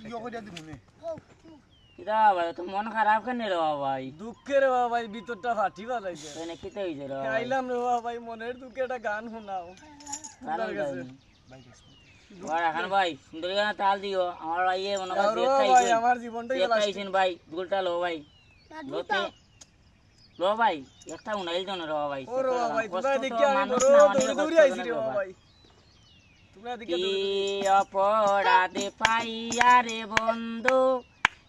ইয়ে করে দিব নে কিরা ভাই তো মন খারাপ কেন রে ভাই দুঃখের বাবা ভাই ভিতরটা ফাটি বালাইছে তুই না খেতে হইছে রে ভাই আইলাম রে বাবা ভাই মনের দুঃখে একটা গান শোনাও ভালো কাছে। ভাই এখন ভাই সুন্দর গান তাল দিও আমার ভাই এ মনে আর করে ও দেখাই ভাই আমার জীবনটাই গেল দেখাইছেন ভাই দুলটা লো ভাই লোতে লো ভাই একটা উনাইল জন রে ভাই ও রে বাবা ভাই তোমরা দেখি আমি মানুষ বড় না দৌড়ে অনেক দৌড়ে আইছি রে বাবা ভাই তোমরা দেখি কি অপরাধে পাইয়া রে বন্ধু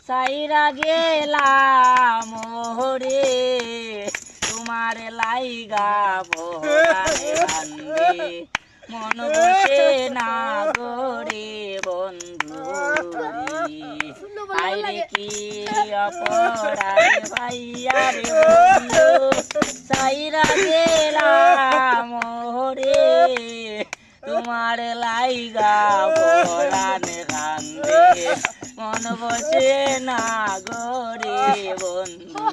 সাইরা গেলাম মোরে তোমার লাইগা ভোরানে কান্দে মন বসে না গোরে বন্ধু আইরে কি অপরাধে পাইয়া রে বন্ধু সাইরা গেলাম মোরে তোমার লাইগা ভোরানে কান্দে মন বসে না গোরে বন্ধু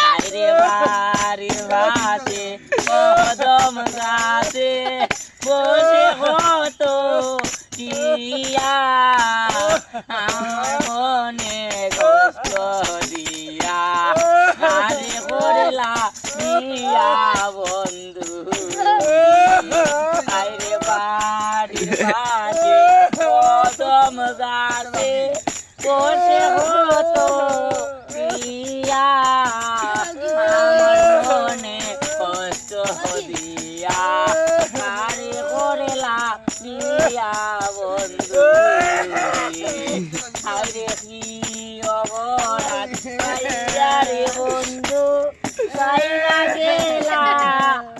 আরে বাড়ি বাসে কদম গাছে বসে হতো দিয়া আমার মনে কষ্ট দিয়া আরে করলা দিয়া বন্ধু আরে বাড়ি বাসে কদম গাছে বসে হতো দিয়া আমার মনে কষ্ট দিয়া আরে করলা দিয়া বন্ধু আরে কি অবরাধ পাইয়া রে বন্ধু পাইয়া গেলা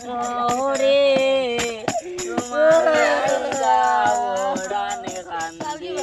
মোরে তোমার লাইগা ওড়ানে কান্দে